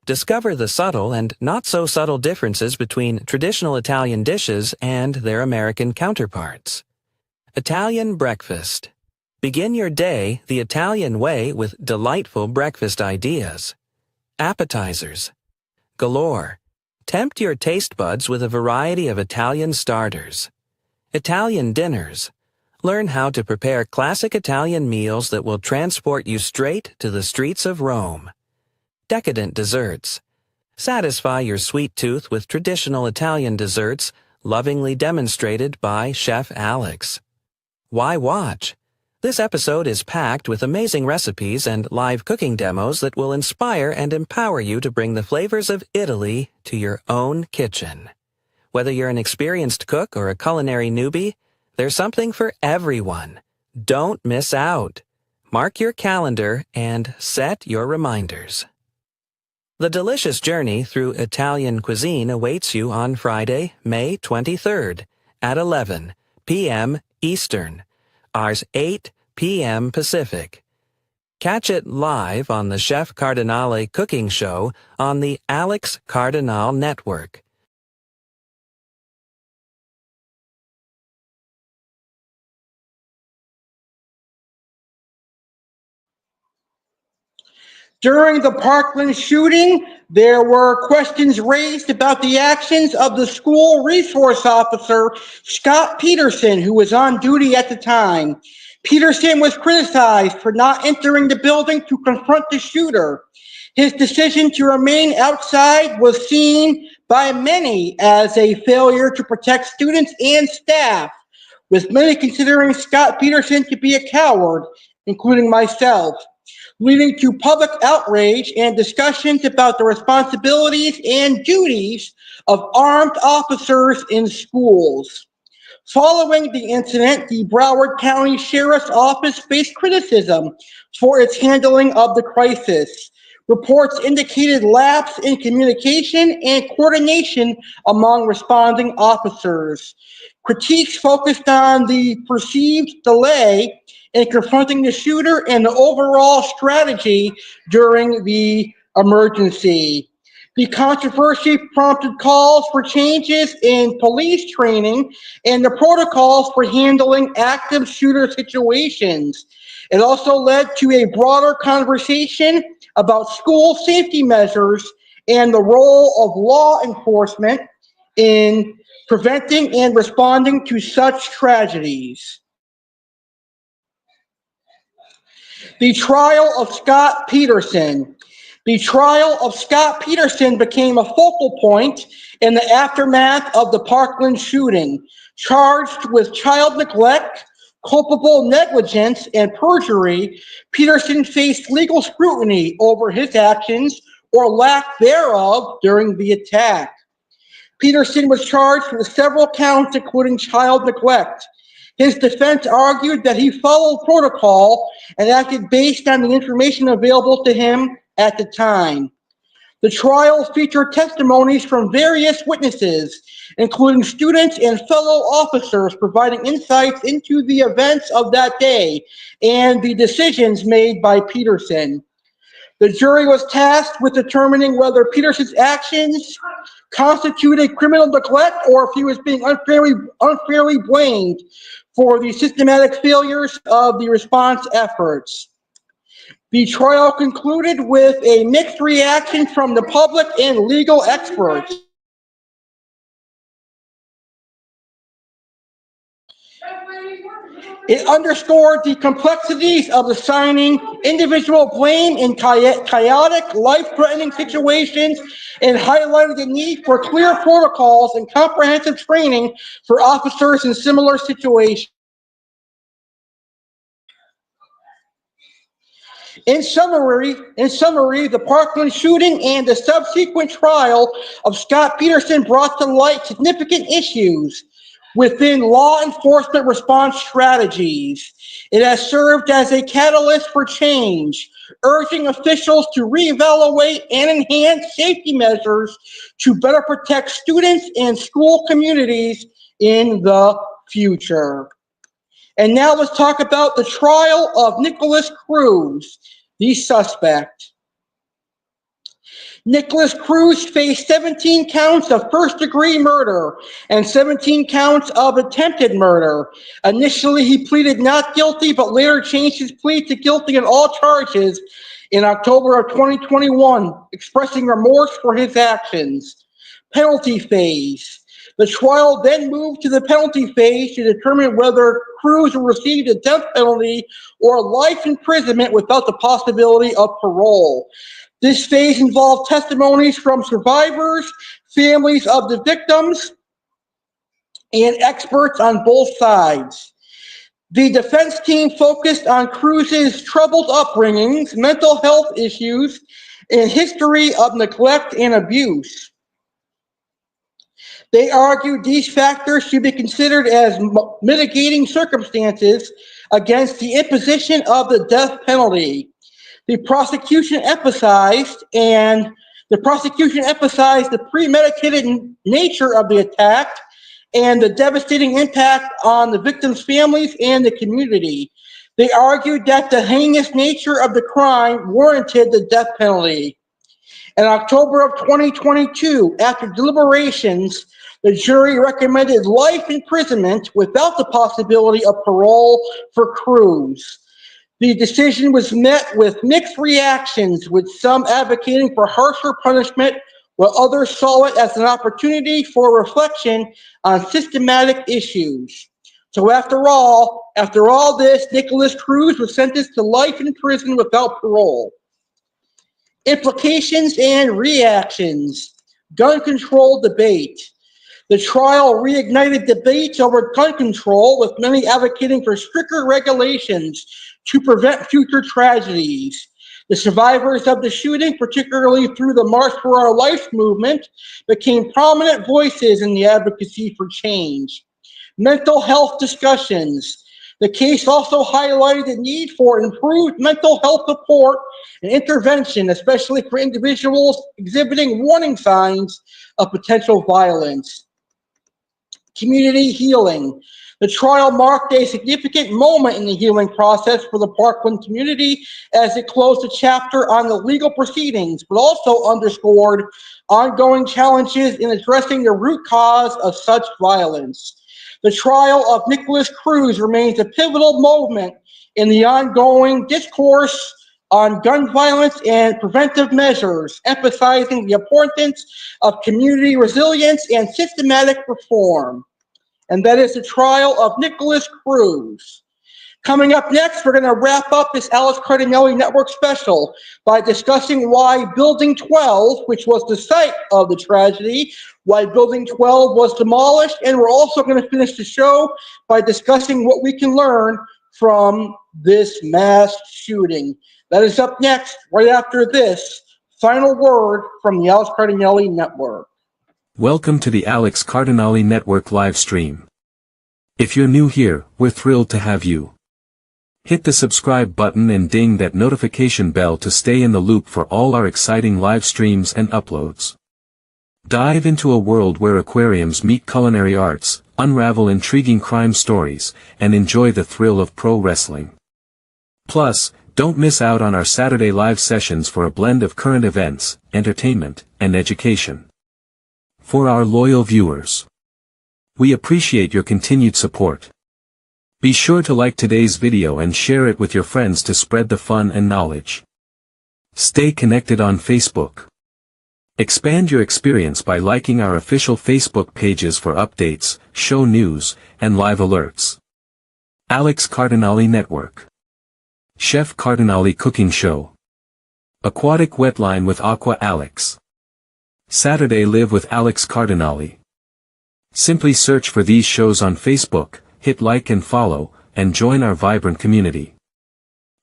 Discover the subtle and not so subtle differences between traditional Italian dishes and their American counterparts. Italian breakfast. Begin your day the Italian way with delightful breakfast ideas. Appetizers. Galore. Tempt your taste buds with a variety of Italian starters. Italian dinners. Learn how to prepare classic Italian meals that will transport you straight to the streets of Rome. Decadent desserts. Satisfy your sweet tooth with traditional Italian desserts, lovingly demonstrated by Chef Alex. Why watch? This episode is packed with amazing recipes and live cooking demos that will inspire and empower you to bring the flavors of Italy to your own kitchen. Whether you're an experienced cook or a culinary newbie, there's something for everyone. Don't miss out. Mark your calendar and set your reminders. The delicious journey through Italian cuisine awaits you on Friday, May 23rd at 11 p.m. Eastern, ours 8 p.m. Pacific. Catch it live on the Chef Cardinale Cooking Show on the Alex Cardinale Network. During the Parkland shooting, there were questions raised about the actions of the school resource officer, Scott Peterson, who was on duty at the time. Peterson was criticized for not entering the building to confront the shooter. His decision to remain outside was seen by many as a failure to protect students and staff, with many considering Scott Peterson to be a coward, including myself, leading to public outrage and discussions about the responsibilities and duties of armed officers in schools. Following the incident, the Broward County Sheriff's Office faced criticism for its handling of the crisis. Reports indicated lapse in communication and coordination among responding officers. Critiques focused on the perceived delay in confronting the shooter and the overall strategy during the emergency. The controversy prompted calls for changes in police training and the protocols for handling active shooter situations. It also led to a broader conversation about school safety measures and the role of law enforcement in preventing and responding to such tragedies. The trial of Scott Peterson. The trial of Scott Peterson became a focal point in the aftermath of the Parkland shooting. Charged with child neglect, culpable negligence, and perjury, Peterson faced legal scrutiny over his actions or lack thereof during the attack. Peterson was charged with several counts, including child neglect. His defense argued that he followed protocol and acted based on the information available to him at the time. The trial featured testimonies from various witnesses, including students and fellow officers, providing insights into the events of that day and the decisions made by Peterson. The jury was tasked with determining whether Peterson's actions constituted criminal neglect or if he was being unfairly blamed for the systematic failures of the response efforts. The trial concluded with a mixed reaction from the public and legal experts. It underscored the complexities of assigning individual blame in chaotic, life-threatening situations and highlighted the need for clear protocols and comprehensive training for officers in similar situations. In summary, the Parkland shooting and the subsequent trial of Scott Peterson brought to light significant issues within law enforcement response strategies. It has served as a catalyst for change, urging officials to reevaluate and enhance safety measures to better protect students and school communities in the future. And now let's talk about the trial of Nikolas Cruz, the suspect. Nikolas Cruz faced 17 counts of first-degree murder and 17 counts of attempted murder. Initially, he pleaded not guilty, but later changed his plea to guilty on all charges in October of 2021, expressing remorse for his actions. Penalty phase. The trial then moved to the penalty phase to determine whether Cruz received a death penalty or life imprisonment without the possibility of parole. This phase involved testimonies from survivors, families of the victims, and experts on both sides. The defense team focused on Cruz's troubled upbringings, mental health issues, and history of neglect and abuse. They argued these factors should be considered as mitigating circumstances against the imposition of the death penalty. The prosecution emphasized the premeditated nature of the attack and the devastating impact on the victims' families and the community. They argued that the heinous nature of the crime warranted the death penalty. In October of 2022, after deliberations, the jury recommended life imprisonment without the possibility of parole for Cruz. The decision was met with mixed reactions, with some advocating for harsher punishment, while others saw it as an opportunity for reflection on systematic issues. So after all this, Nikolas Cruz was sentenced to life in prison without parole. Implications and reactions. Gun control debate. The trial reignited debates over gun control, with many advocating for stricter regulations to prevent future tragedies. The survivors of the shooting, particularly through the March for Our Life movement, became prominent voices in the advocacy for change. Mental health discussions. The case also highlighted the need for improved mental health support and intervention, especially for individuals exhibiting warning signs of potential violence. Community healing. The trial marked a significant moment in the healing process for the Parkland community, as it closed a chapter on the legal proceedings, but also underscored ongoing challenges in addressing the root cause of such violence. The trial of Nikolas Cruz remains a pivotal moment in the ongoing discourse on gun violence and preventive measures, emphasizing the importance of community resilience and systematic reform. And that is the trial of Nikolas Cruz. Coming up next, we're going to wrap up this Alex Cardinale Network special by discussing why Building 12, which was the site of the tragedy, why Building 12 was demolished, and we're also going to finish the show by discussing what we can learn from this mass shooting. That is up next, right after this final word from the Alex Cardinale Network. Welcome to the Alex Cardinale Network live stream. If you're new here, we're thrilled to have you. Hit the subscribe button and ding that notification bell to stay in the loop for all our exciting live streams and uploads. Dive into a world where aquariums meet culinary arts, unravel intriguing crime stories, and enjoy the thrill of pro wrestling. Plus, don't miss out on our Saturday live sessions for a blend of current events, entertainment, and education. For our loyal viewers, we appreciate your continued support. Be sure to like today's video and share it with your friends to spread the fun and knowledge. Stay connected on Facebook. Expand your experience by liking our official Facebook pages for updates, show news, and live alerts. Alex Cardinale Network. Chef Cardinale Cooking Show. Aquatic Wetline with Aqua Alex. Saturday Live with Alex Cardinale. Simply search for these shows on Facebook, hit like and follow, and join our vibrant community.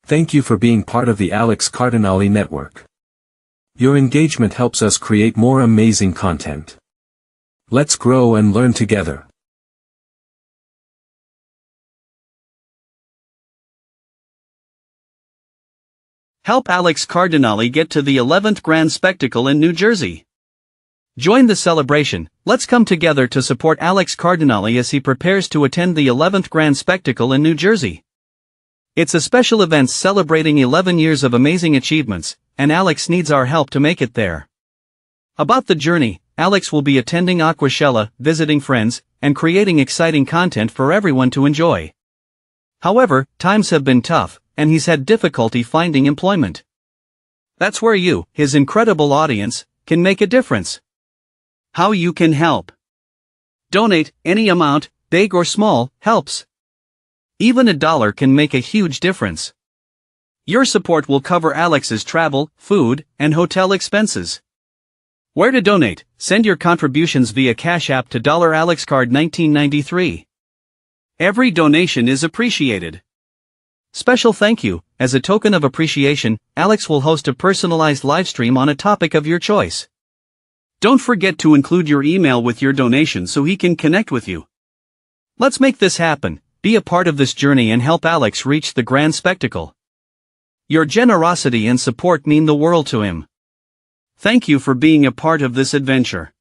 Thank you for being part of the Alex Cardinale Network. Your engagement helps us create more amazing content. Let's grow and learn together. Help Alex Cardinale get to the 11th Grand Spectacle in New Jersey. Join the celebration. Let's come together to support Alex Cardinale as he prepares to attend the 11th Grand Spectacle in New Jersey. It's a special event celebrating 11 years of amazing achievements, and Alex needs our help to make it there. About the journey, Alex will be attending Aquashella, visiting friends, and creating exciting content for everyone to enjoy. However, times have been tough, and he's had difficulty finding employment. That's where you, his incredible audience, can make a difference. How you can help. Donate. Any amount, big or small, helps. Even $1 can make a huge difference. Your support will cover Alex's travel, food, and hotel expenses. Where to donate? Send your contributions via Cash App to $AlexCard1993. Every donation is appreciated. Special thank you. As a token of appreciation, Alex will host a personalized livestream on a topic of your choice. Don't forget to include your email with your donation so he can connect with you. Let's make this happen. Be a part of this journey and help Alex reach the grand spectacle. Your generosity and support mean the world to him. Thank you for being a part of this adventure.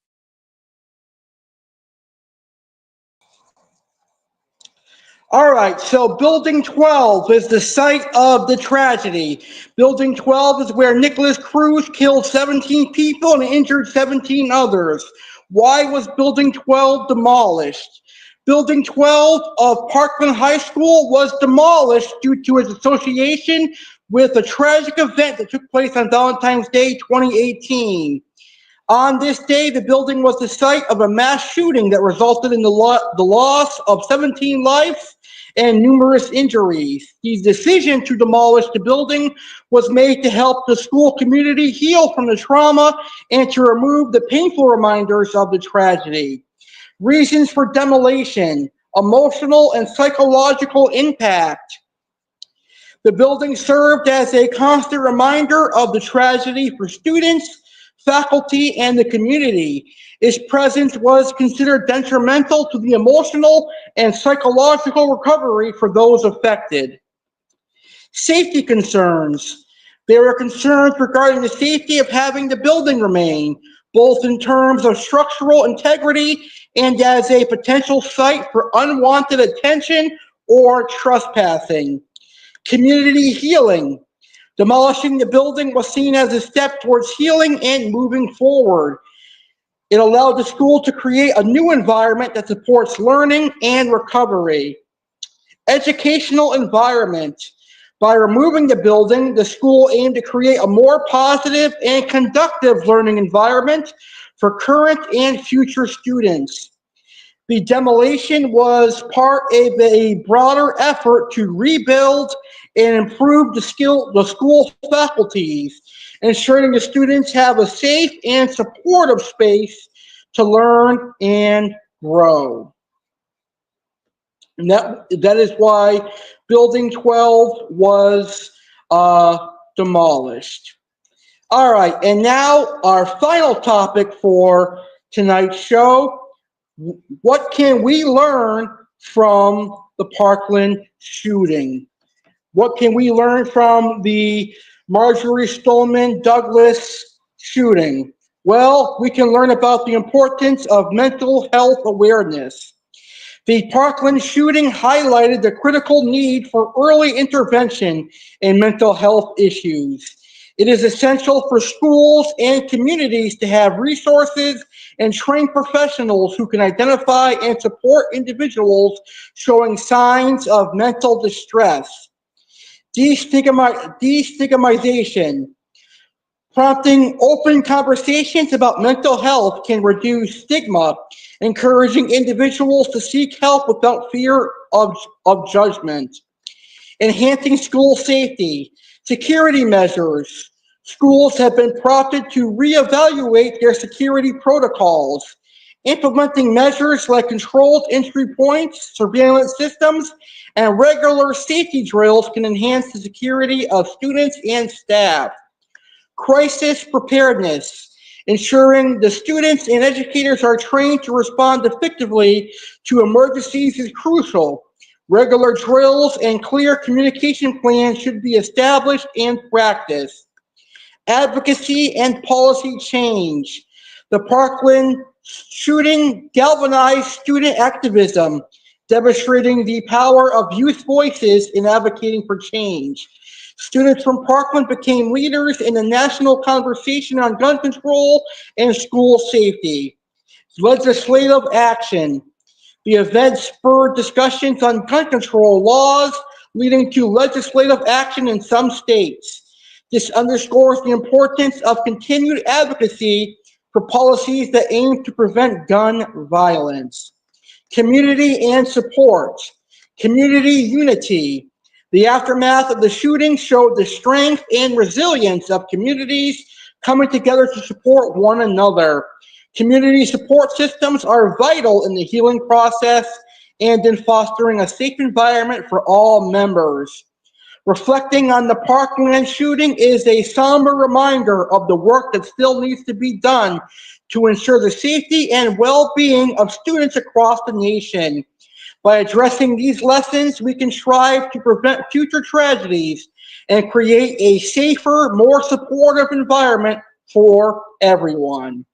All right, so Building 12 is the site of the tragedy. Building 12 is where Nikolas Cruz killed 17 people and injured 17 others. Why was Building 12 demolished? Building 12 of Parkland High School was demolished due to its association with a tragic event that took place on Valentine's Day 2018. On this day, the building was the site of a mass shooting that resulted in the loss of 17 lives and numerous injuries. The decision to demolish the building was made to help the school community heal from the trauma and to remove the painful reminders of the tragedy. Reasons for demolition: emotional and psychological impact. The building served as a constant reminder of the tragedy for students, faculty, and the community. Its presence was considered detrimental to the emotional and psychological recovery for those affected. Safety concerns. There were concerns regarding the safety of having the building remain, both in terms of structural integrity and as a potential site for unwanted attention or trespassing. Community healing. Demolishing the building was seen as a step towards healing and moving forward. It allowed the school to create a new environment that supports learning and recovery. Educational environment. By removing the building, the school aimed to create a more positive and conducive learning environment for current and future students. The demolition was part of a broader effort to rebuild and improve the school faculties, ensuring the students have a safe and supportive space to learn and grow. And that is why Building 12 was demolished. All right, and now our final topic for tonight's show. What can we learn from the Parkland shooting? What can we learn from the Marjory Stoneman Douglas shooting? Well, we can learn about the importance of mental health awareness. The Parkland shooting highlighted the critical need for early intervention in mental health issues. It is essential for schools and communities to have resources and trained professionals who can identify and support individuals showing signs of mental distress. Destigmatization. Prompting open conversations about mental health can reduce stigma, encouraging individuals to seek help without fear of judgment. Enhancing school safety. Security measures. Schools have been prompted to reevaluate their security protocols. Implementing measures like controlled entry points, surveillance systems, and regular safety drills can enhance the security of students and staff. Crisis preparedness. Ensuring the students and educators are trained to respond effectively to emergencies is crucial. Regular drills and clear communication plans should be established and practiced. Advocacy and policy change. The Parkland shooting galvanized student activism, demonstrating the power of youth voices in advocating for change. Students from Parkland became leaders in the national conversation on gun control and school safety. Legislative action. The event spurred discussions on gun control laws, leading to legislative action in some states. This underscores the importance of continued advocacy for policies that aim to prevent gun violence. Community and support. Community unity. The aftermath of the shooting showed the strength and resilience of communities coming together to support one another. Community support systems are vital in the healing process and in fostering a safe environment for all members. Reflecting on the Parkland shooting is a somber reminder of the work that still needs to be done to ensure the safety and well-being of students across the nation. By addressing these lessons, we can strive to prevent future tragedies and create a safer, more supportive environment for everyone.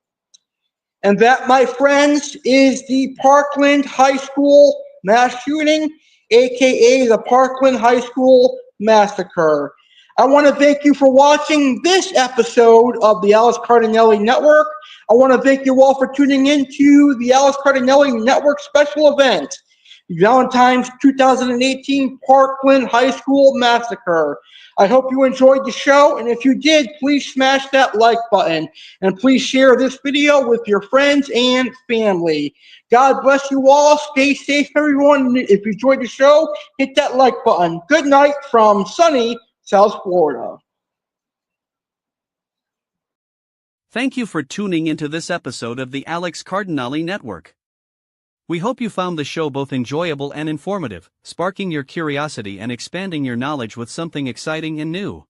And that, my friends, is the Parkland High School mass shooting, aka the Parkland High School Massacre. I want to thank you for watching this episode of the Alex Cardinale Network. I want to thank you all for tuning into the Alex Cardinale Network special event, Valentine's 2018 Parkland High School Massacre. I hope you enjoyed the show, and if you did, please smash that like button, and please share this video with your friends and family. God bless you all. Stay safe, everyone. If you enjoyed the show, hit that like button. Good night from sunny South Florida. Thank you for tuning into this episode of the Alex Cardinale Network. We hope you found the show both enjoyable and informative, sparking your curiosity and expanding your knowledge with something exciting and new.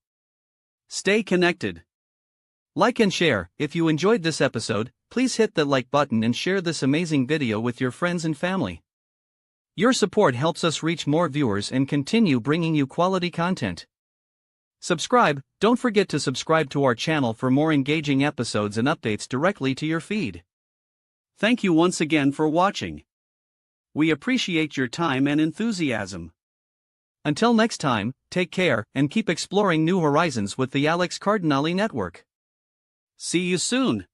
Stay connected. Like and share. If you enjoyed this episode, please hit the like button and share this amazing video with your friends and family. Your support helps us reach more viewers and continue bringing you quality content. Subscribe. Don't forget to subscribe to our channel for more engaging episodes and updates directly to your feed. Thank you once again for watching. We appreciate your time and enthusiasm. Until next time, take care and keep exploring new horizons with the Alex Cardinale Network. See you soon.